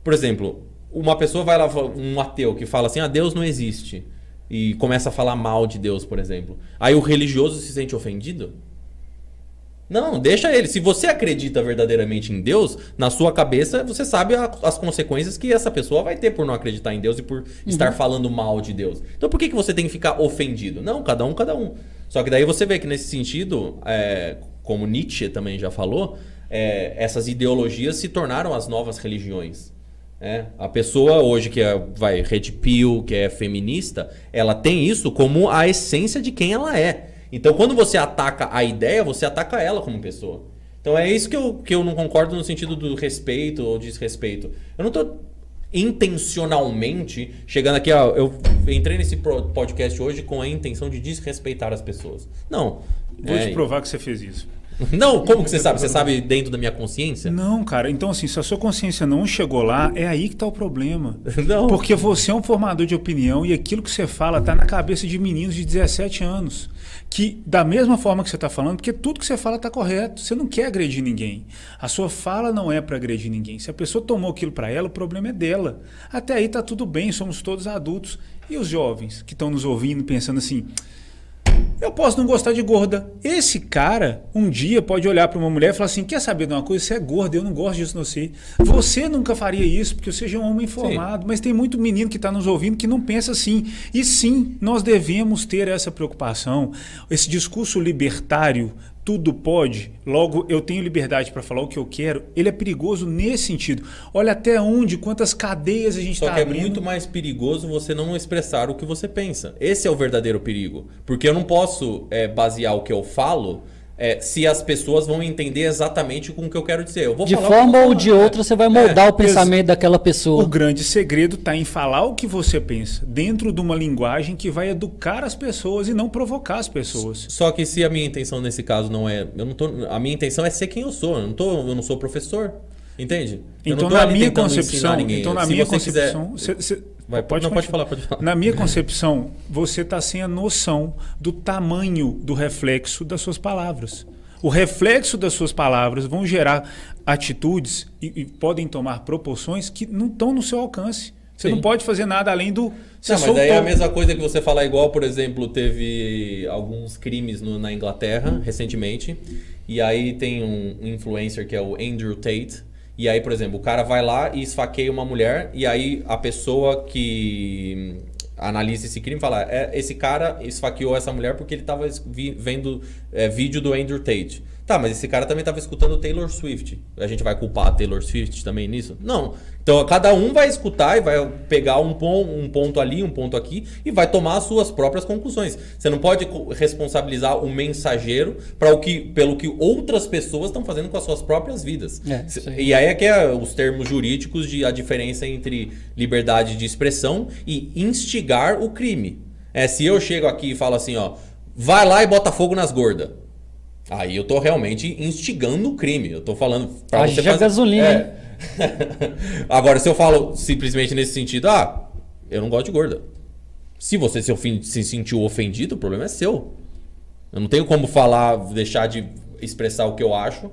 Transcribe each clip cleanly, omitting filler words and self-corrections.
Por exemplo, uma pessoa vai lá, um ateu que fala assim, Deus não existe. E começa a falar mal de Deus, por exemplo. Aí o religioso se sente ofendido? Não, deixa ele. Se você acredita verdadeiramente em Deus, na sua cabeça você sabe as consequências que essa pessoa vai ter por não acreditar em Deus e por estar falando mal de Deus. Então por que você tem que ficar ofendido? Não, cada um, cada um. Só que daí você vê que nesse sentido, como Nietzsche também já falou, essas ideologias se tornaram as novas religiões. A pessoa hoje que vai red pill, que é feminista, ela tem isso como a essência de quem ela é. Então, quando você ataca a ideia, você ataca ela como pessoa. Então, é isso que eu não concordo no sentido do respeito ou desrespeito. Eu não estou intencionalmente chegando aqui... eu entrei nesse podcast hoje com a intenção de desrespeitar as pessoas. Não. Vou te provar que você fez isso. Não, como que você sabe? Você sabe dentro da minha consciência? Não, cara. Então, assim, se a sua consciência não chegou lá, é aí que está o problema. Não. Porque você é um formador de opinião e aquilo que você fala está na cabeça de meninos de 17 anos. Que, da mesma forma que você está falando, porque tudo que você fala está correto. Você não quer agredir ninguém. A sua fala não é para agredir ninguém. Se a pessoa tomou aquilo para ela, o problema é dela. Até aí está tudo bem, somos todos adultos. E os jovens que estão nos ouvindo pensando assim... Eu posso não gostar de gorda. Esse cara, um dia, pode olhar para uma mulher e falar assim, quer saber de uma coisa? Você é gorda, eu não gosto disso não sei. Você nunca faria isso, porque você já é um homem formado. Sim. Mas tem muito menino que está nos ouvindo que não pensa assim. E sim, nós devemos ter essa preocupação. Esse discurso libertário, tudo pode, logo eu tenho liberdade para falar o que eu quero, ele é perigoso nesse sentido. Olha até onde, quantas cadeias a gente está abrindo. Só que é muito mais perigoso você não expressar o que você pensa. Esse é o verdadeiro perigo. Porque eu não posso basear o que eu falo se as pessoas vão entender exatamente com o que eu quero dizer. Eu vou de falar forma ou de outra, você vai moldar o pensamento daquela pessoa. O grande segredo está em falar o que você pensa, dentro de uma linguagem que vai educar as pessoas e não provocar as pessoas. Só que se a minha intenção nesse caso não é... a minha intenção é ser quem eu sou. Eu não sou professor. Entende? Então, na minha concepção... Então, na minha concepção... Pode falar. Na minha concepção, você está sem a noção do tamanho do reflexo das suas palavras. O reflexo das suas palavras vão gerar atitudes e podem tomar proporções que não estão no seu alcance. Você não pode fazer nada além do... Mas daí é a mesma coisa que você falar igual, por exemplo, teve alguns crimes na Inglaterra recentemente, e aí tem um influencer que é o Andrew Tate. E aí, por exemplo, o cara vai lá e esfaqueia uma mulher, e aí a pessoa que analisa esse crime fala, esse cara esfaqueou essa mulher porque ele estava vendo vídeo do Andrew Tate. Tá, mas esse cara também estava escutando Taylor Swift. A gente vai culpar a Taylor Swift também nisso? Não. Então cada um vai escutar e vai pegar um ponto ali, um ponto aqui e vai tomar as suas próprias conclusões. Você não pode responsabilizar o mensageiro pelo que outras pessoas estão fazendo com as suas próprias vidas. E aí é que os termos jurídicos de a diferença entre liberdade de expressão e instigar o crime. Se eu chego aqui e falo assim, vai lá e bota fogo nas gordas. Aí eu tô realmente instigando o crime. Eu tô falando pra você fazer... gasolina. Agora, se eu falo simplesmente nesse sentido, eu não gosto de gorda. Se você se sentiu ofendido, o problema é seu. Eu não tenho como deixar de expressar o que eu acho.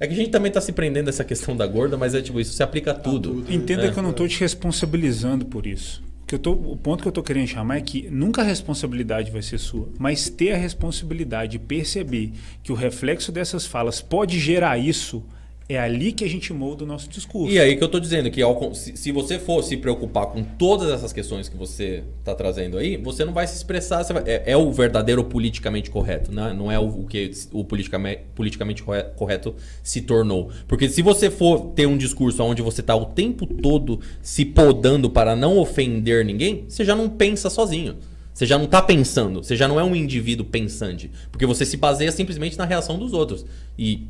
É que a gente também tá se prendendo nessa questão da gorda, mas isso se aplica a tudo. Entenda que eu não tô te responsabilizando por isso. O ponto que eu estou querendo chamar é que nunca a responsabilidade vai ser sua, mas ter a responsabilidade de perceber que o reflexo dessas falas pode gerar isso, é ali que a gente molda o nosso discurso. E aí que eu estou dizendo que se você for se preocupar com todas essas questões que você está trazendo aí, você não vai se expressar. É o verdadeiro politicamente correto, né? Não é o que o politicamente correto se tornou. Porque se você for ter um discurso onde você está o tempo todo se podando para não ofender ninguém, você já não pensa sozinho. Você já não está pensando. Você já não é um indivíduo pensante. Porque você se baseia simplesmente na reação dos outros. E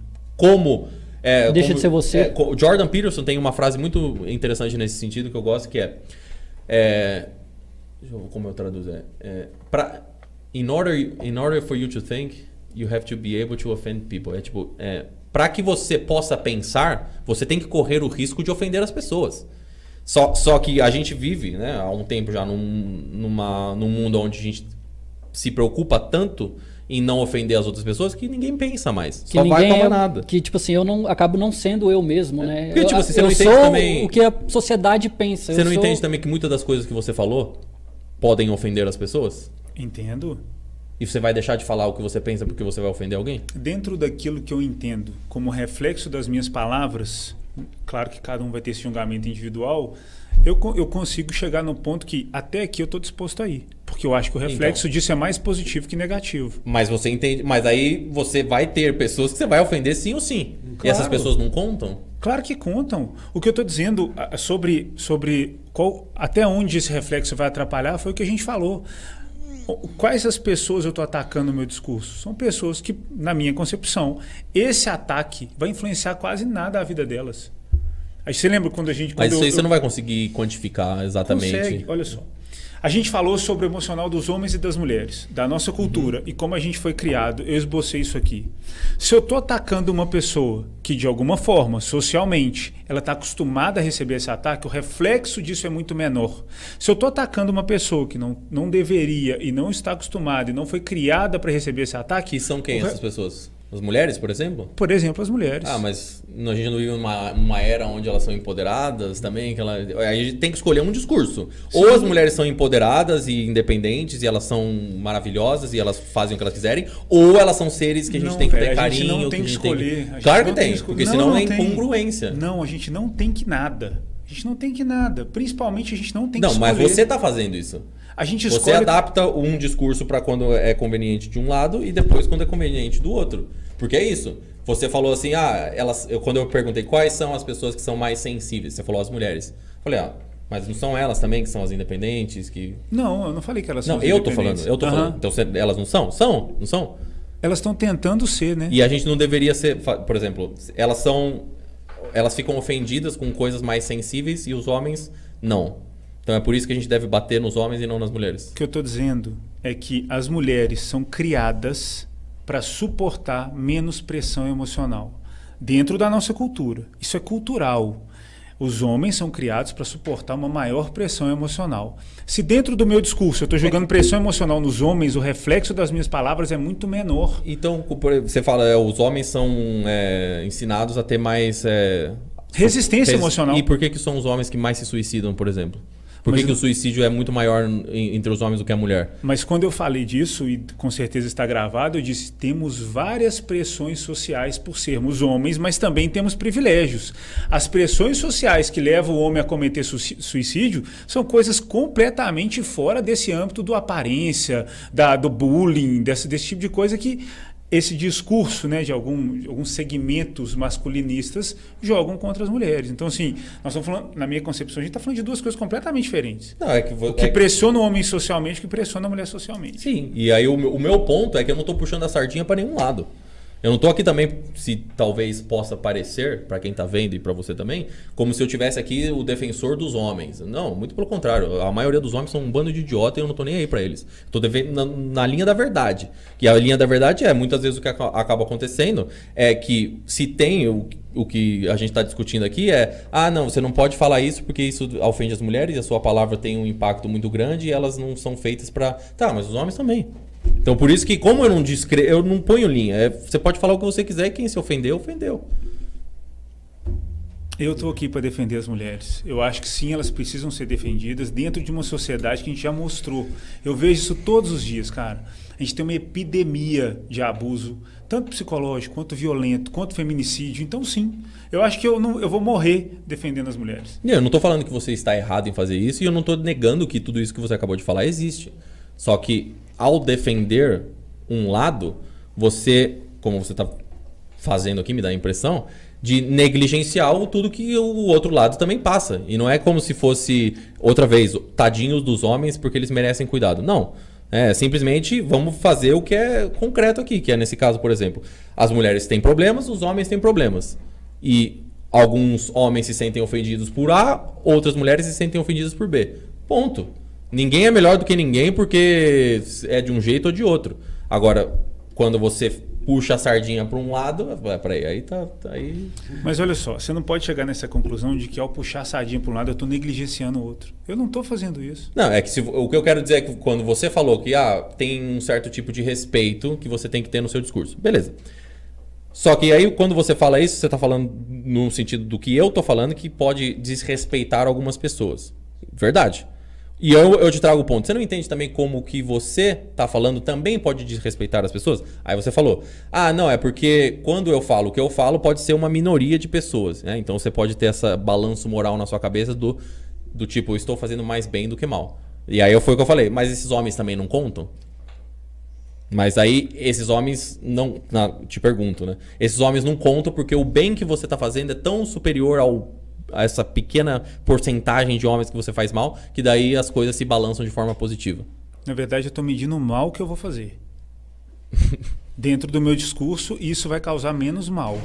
deixa de ser você. O Jordan Peterson tem uma frase muito interessante nesse sentido que eu gosto, que como eu traduzo? In order for you to think, you have to be able to offend people. Para que você possa pensar, você tem que correr o risco de ofender as pessoas. Só que a gente vive, né, há um tempo já num mundo onde a gente se preocupa tanto em não ofender as outras pessoas que ninguém pensa mais. Que só vai tomar nada. Que, tipo assim, acabo não sendo eu mesmo, né? Porque, tipo, você eu não entende sou também... o que a sociedade pensa. Você não entende também que muitas das coisas que você falou podem ofender as pessoas? Entendo. E você vai deixar de falar o que você pensa porque você vai ofender alguém? Dentro daquilo que eu entendo como reflexo das minhas palavras, claro que cada um vai ter esse julgamento individual, eu consigo chegar no ponto que até aqui eu estou disposto a ir. Porque eu acho que o reflexo disso é mais positivo que negativo. Mas você entende. Mas aí você vai ter pessoas que você vai ofender sim ou sim. Claro. E essas pessoas não contam? Claro que contam. O que eu estou dizendo sobre até onde esse reflexo vai atrapalhar foi o que a gente falou. Quais as pessoas eu estou atacando no meu discurso? São pessoas que, na minha concepção, esse ataque vai influenciar quase nada a vida delas. Aí você lembra quando a gente... Mas isso aí você não vai conseguir quantificar exatamente. Consegue, olha só. A gente falou sobre o emocional dos homens e das mulheres, da nossa cultura e como a gente foi criado. Eu esbocei isso aqui. Se eu estou atacando uma pessoa que, de alguma forma, socialmente, ela está acostumada a receber esse ataque, o reflexo disso é muito menor. Se eu estou atacando uma pessoa que não deveria e não está acostumada e não foi criada para receber esse ataque... E são quem essas pessoas? As mulheres, por exemplo? Por exemplo, as mulheres. Ah, mas a gente não vive numa era onde elas são empoderadas também? Aí a gente tem que escolher um discurso. Sim. Ou as mulheres são empoderadas e independentes e elas são maravilhosas e elas fazem o que elas quiserem, ou elas são seres que a gente tem que ter carinho. A gente não tem que escolher. Claro que tem, porque senão é incongruência. Não, a gente não tem que nada. A gente não tem que nada. Principalmente a gente não tem que escolher. Não, mas você está fazendo isso. A gente você adapta um discurso para quando é conveniente de um lado e depois quando é conveniente do outro. Porque é isso. Você falou assim, quando eu perguntei quais são as pessoas que são mais sensíveis, você falou as mulheres. Eu falei, mas não são elas também que são as independentes? Que... Não, eu não falei que elas são as independentes. Eu tô falando. Então elas não são? São? Não são? Elas estão tentando ser, né? E a gente não deveria ser... Por exemplo, elas ficam ofendidas com coisas mais sensíveis e os homens não. Então é por isso que a gente deve bater nos homens e não nas mulheres. O que eu estou dizendo é que as mulheres são criadas para suportar menos pressão emocional dentro da nossa cultura. Isso é cultural. Os homens são criados para suportar uma maior pressão emocional. Se dentro do meu discurso eu estou jogando pressão emocional nos homens, o reflexo das minhas palavras é muito menor. Então, você fala, os homens são ensinados a ter mais... resistência emocional. E por que são os homens que mais se suicidam, por exemplo? Por que o suicídio é muito maior entre os homens do que a mulher? Mas quando eu falei disso, e com certeza está gravado, eu disse temos várias pressões sociais por sermos homens, mas também temos privilégios. As pressões sociais que levam o homem a cometer suicídio são coisas completamente fora desse âmbito do aparência, do bullying, desse tipo de coisa que... esse discurso, né, de alguns segmentos masculinistas jogam contra as mulheres. Então, assim, nós estamos falando, na minha concepção, a gente está falando de duas coisas completamente diferentes. Não, o que pressiona o homem socialmente, o que pressiona a mulher socialmente. Sim, e aí o meu ponto é que eu não estou puxando a sardinha para nenhum lado. Eu não estou aqui também, se talvez possa parecer, para quem está vendo e para você também, como se eu tivesse aqui o defensor dos homens. Não, muito pelo contrário. A maioria dos homens são um bando de idiota e eu não estou nem aí para eles. Estou na linha da verdade. E a linha da verdade muitas vezes o que acaba acontecendo é que se tem o que a gente está discutindo aqui não, você não pode falar isso porque isso ofende as mulheres e a sua palavra tem um impacto muito grande e elas não são feitas para... Tá, mas os homens também. Então por isso que como eu não ponho linha, você pode falar o que você quiser e quem se ofendeu, ofendeu. Eu estou aqui para defender as mulheres. Eu acho que sim, elas precisam ser defendidas dentro de uma sociedade que a gente já mostrou. Eu vejo isso todos os dias, cara. A gente tem uma epidemia de abuso, tanto psicológico, quanto violento, quanto feminicídio. Então sim, eu acho que eu vou morrer defendendo as mulheres. Eu não estou falando que você está errado em fazer isso e eu não estou negando que tudo isso que você acabou de falar existe. Só que ao defender um lado, você, como você está fazendo aqui, me dá a impressão, de negligenciar tudo que o outro lado também passa. E não é como se fosse, outra vez, tadinhos dos homens porque eles merecem cuidado. Não. Simplesmente vamos fazer o que é concreto aqui, que é nesse caso, por exemplo, as mulheres têm problemas, os homens têm problemas. E alguns homens se sentem ofendidos por A, outras mulheres se sentem ofendidas por B. Ponto. Ninguém é melhor do que ninguém porque é de um jeito ou de outro. Agora, quando você puxa a sardinha para um lado, peraí, aí tá aí. Mas olha só, você não pode chegar nessa conclusão de que ao puxar a sardinha para um lado eu estou negligenciando o outro. Eu não estou fazendo isso. Não, é que o que eu quero dizer é que quando você falou que tem um certo tipo de respeito que você tem que ter no seu discurso. Beleza. Só que aí quando você fala isso, você está falando no sentido do que eu estou falando, que pode desrespeitar algumas pessoas. Verdade. E eu te trago o ponto. Você não entende também como o que você está falando também pode desrespeitar as pessoas? Aí você falou, não, é porque quando eu falo o que eu falo, pode ser uma minoria de pessoas. Né? Então você pode ter essa balanço moral na sua cabeça do tipo, eu estou fazendo mais bem do que mal. E aí foi o que eu falei, mas esses homens também não contam? Mas aí esses homens não... te pergunto, né? Esses homens não contam porque o bem que você está fazendo é tão superior a essa pequena porcentagem de homens que você faz mal, que daí as coisas se balançam de forma positiva. Na verdade, eu estou medindo o mal que eu vou fazer. Dentro do meu discurso, isso vai causar menos mal.